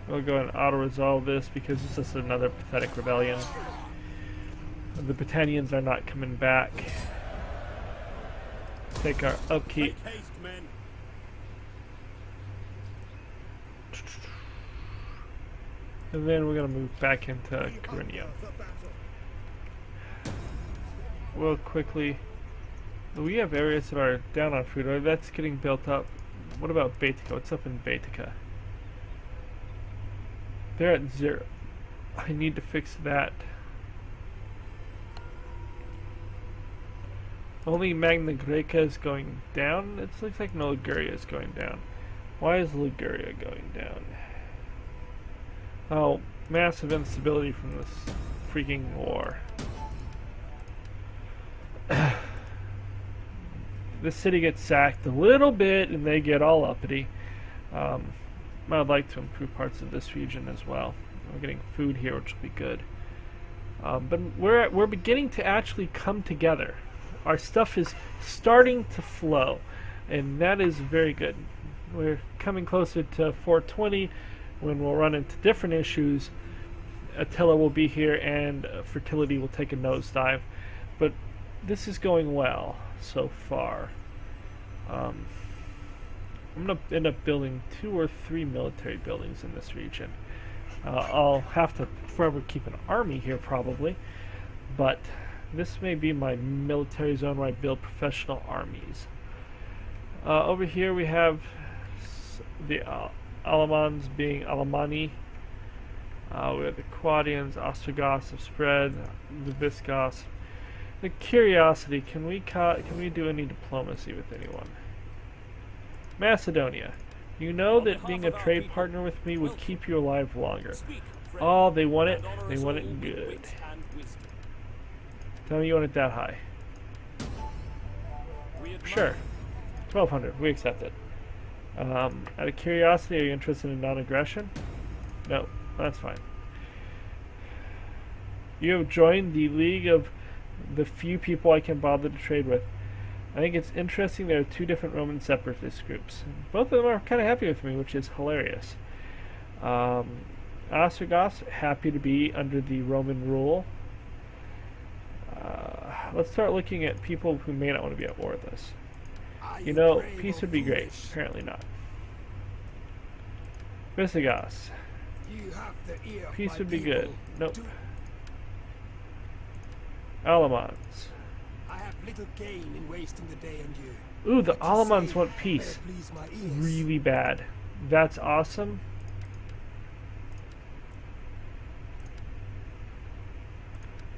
We'll go and auto-resolve this because this is another pathetic rebellion. The Britannians are not coming back. Take our upkeep. And then we're going to move back into Corinia. Real quickly, we have areas that are down on food. That's getting built up. What about Baetica? What's up in Baetica? They're at 0. I need to fix that. Only Magna Greca is going down. It looks like no Liguria is going down. Why is Liguria going down? Oh, massive instability from this freaking war. This city gets sacked a little bit and they get all uppity. I'd like to improve parts of this region as well. We're getting food here, which will be good. But we're beginning to actually come together. Our stuff is starting to flow, and that is very good. We're coming closer to 420 when we'll run into different issues, Attila will be here and fertility will take a nosedive. But this is going well so far. I'm going to end up building 2 or 3 military buildings in this region. I'll have to forever keep an army here probably, but this may be my military zone where I build professional armies. Over here we have the Alamans being Alamani. We have the Quadians, Ostrogoths have spread, the Visigoths. The Curiosity, can we do any diplomacy with anyone? Macedonia. You know that being a trade partner with me would keep you alive longer. Oh, they want it. They want it good. Tell me you want it that high. Sure. 1,200. We accept it. Out of curiosity, are you interested in non-aggression? No. That's fine. You have joined the league of the few people I can bother to trade with. I think it's interesting there are 2 different Roman separatist groups. Both of them are kind of happy with me, which is hilarious. Ostrogoths, happy to be under the Roman rule. Let's start looking at people who may not want to be at war with us. You know, peace would be great. Apparently not. Visigoths. Peace would be good. Nope. Alamans. I have little gain in wasting the day on you. Ooh, the Alamans want peace. Really bad. That's awesome.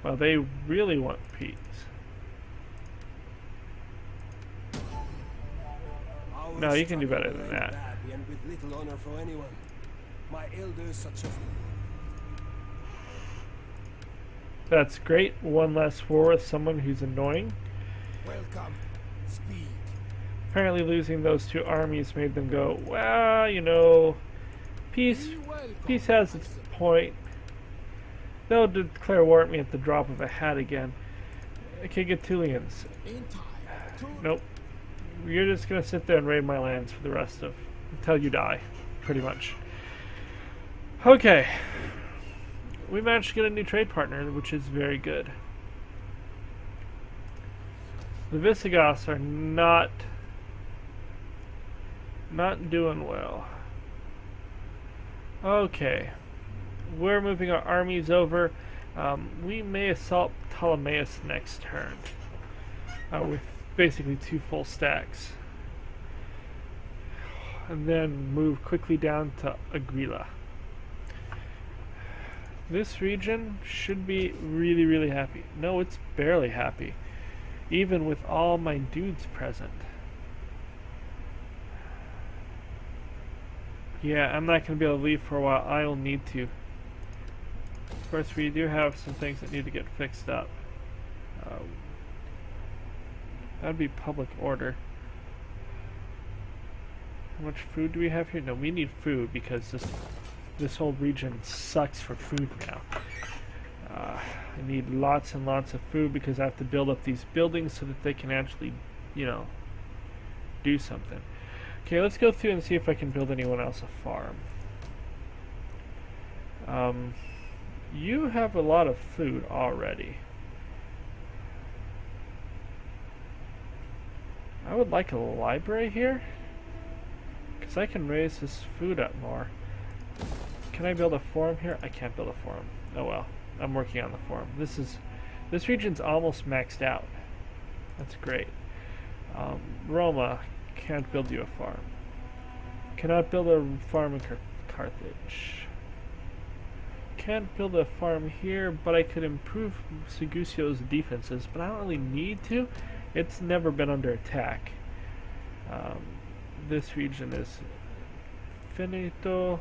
Well, they really want peace. No, you can do better than that. And with little honor for anyone. My elders such as That's great. One less war with someone who's annoying. welcome, speed. Apparently losing those 2 armies made them go, well, you know, peace has its point. They'll declare war at me at the drop of a hat again. Okay, Gatulians. Nope. You're just going to sit there and raid my lands for the rest of, until you die, pretty much. Okay. We managed to get a new trade partner, which is very good. The Visigoths are not doing well. Okay. We're moving our armies over. We may assault Ptolemais next turn. With basically 2 full stacks. And then move quickly down to Agrila. This region should be really, really happy. No, it's barely happy. Even with all my dudes present. Yeah, I'm not going to be able to leave for a while. I will need to. Of course, we do have some things that need to get fixed up. That would be public order. How much food do we have here? No, we need food because this whole region sucks for food now. I need lots and lots of food because I have to build up these buildings so that they can actually, you know, do something. Okay, let's go through and see if I can build anyone else a farm. You have a lot of food already. I would like a library here because I can raise this food up more. Can I build a forum here? I can't build a forum. Oh well, I'm working on the forum. This region's almost maxed out. That's great. Roma, can't build you a farm. Cannot build a farm in Carthage. Can't build a farm here, but I could improve Segusio's defenses, but I don't really need to. It's never been under attack. This region is finito.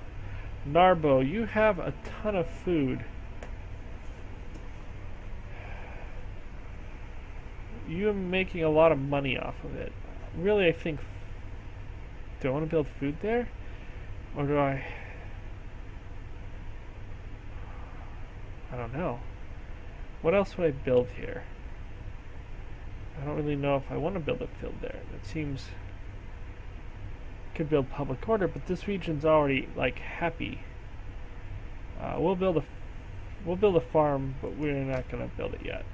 Narbo, you have a ton of food. You're making a lot of money off of it. Really, I think... Do I want to build food there? Or do I... I don't know. What else would I build here? I don't really know if I want to build a field there. It seems... Could build public order, but this region's already, like, happy. We'll build a We'll build a farm, but we're not going to build it yet.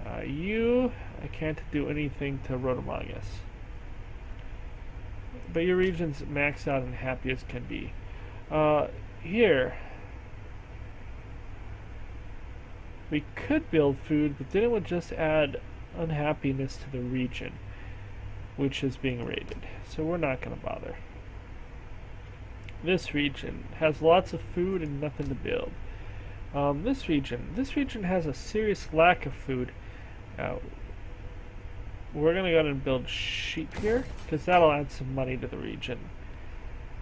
I can't do anything to Rotomagus. But your region's maxed out and happy as can be. Here. We could build food, but then it would just add unhappiness to the region, which is being raided. So we're not going to bother. This region has lots of food and nothing to build. This region has a serious lack of food. We're going to go ahead and build sheep here, because that'll add some money to the region.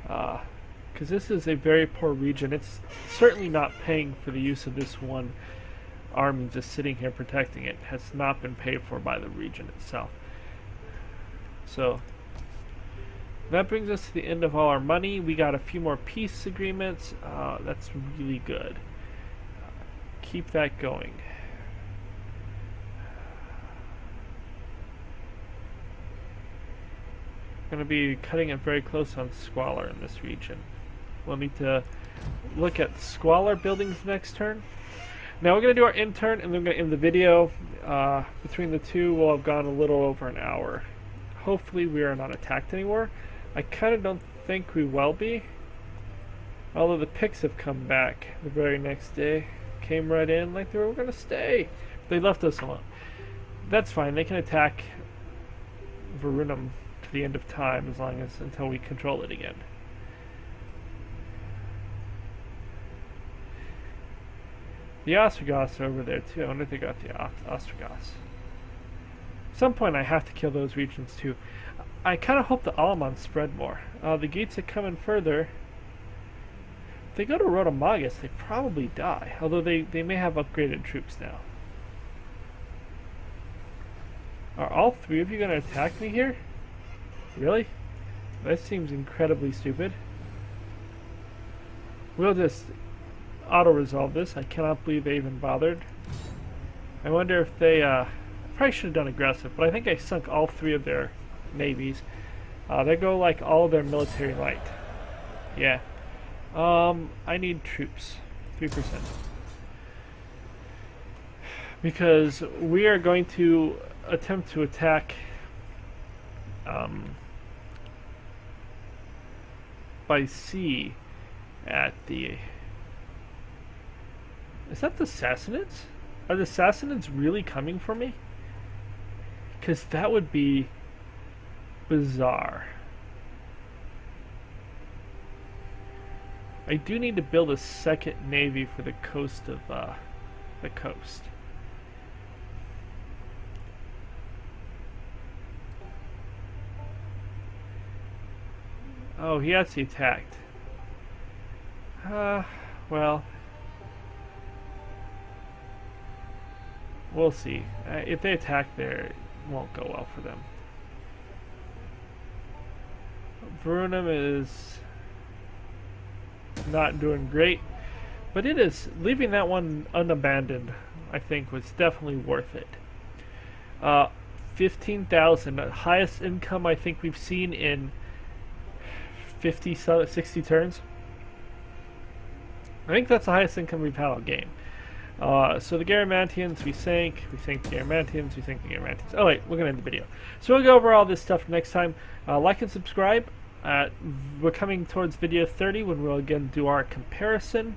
Because this is a very poor region. It's certainly not paying for the use of this one army just sitting here protecting it. Has not been paid for by the region itself. So that brings us to the end of all our money. We got a few more peace agreements. That's really good. Keep that going. Going to be cutting it very close on squalor in this region. We'll need to look at squalor buildings next turn. Now we're going to do our end turn, and then we're going to end the video. Between the two, we'll have gone a little over an hour. Hopefully we are not attacked anymore. I kind of don't think we will be. Although the pigs have come back the very next day. Came right in like they were going to stay. They left us alone. That's fine. They can attack Verunum to the end of time as long as until we control it again. The Ostrogoths are over there too. I wonder if they got the Ostrogoths. At some point I have to kill those regions too. I kind of hope the Alamans spread more. The Geats are coming further. If they go to Rotomagus, they probably die. Although they may have upgraded troops now. Are all three of you going to attack me here? Really? That seems incredibly stupid. We'll just auto-resolve this. I cannot believe they even bothered. I wonder if they... I probably should have done aggressive, but I think I sunk all three of their navies. They go like all their military might. Yeah. I need troops. 3%. Because we are going to attempt to attack by sea at the... Is that the Sassanids? Are the Sassanids really coming for me? Because that would be bizarre. I do need to build a second navy for the coast of the coast. Oh, he actually attacked. Well, we'll see. If they attack there, it won't go well for them. Verunum is not doing great, but it is leaving that one unabandoned. I think was definitely worth it. 15,000, the highest income I think we've seen in 50, 60 turns. I think that's the highest income we've had all game. So the Garamantians, we sank the Garamantians, we sank the Garamantians. Oh wait, we're going to end the video. So we'll go over all this stuff next time. Like and subscribe. We're coming towards video 30 when we'll again do our comparison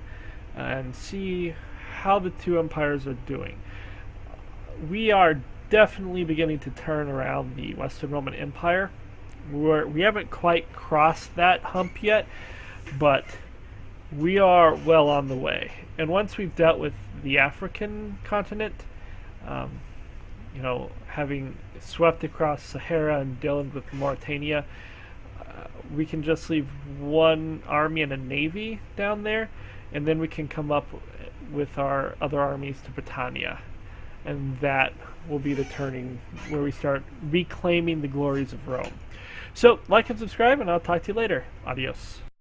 and see how the two empires are doing. We are definitely beginning to turn around the Western Roman Empire. We haven't quite crossed that hump yet, but we are well on the way. And once we've dealt with the African continent, you know, having swept across Sahara and dealing with Mauritania, we can just leave one army and a navy down there, and then we can come up with our other armies to Britannia. And that will be the turning where we start reclaiming the glories of Rome. So, like and subscribe, and I'll talk to you later. Adios.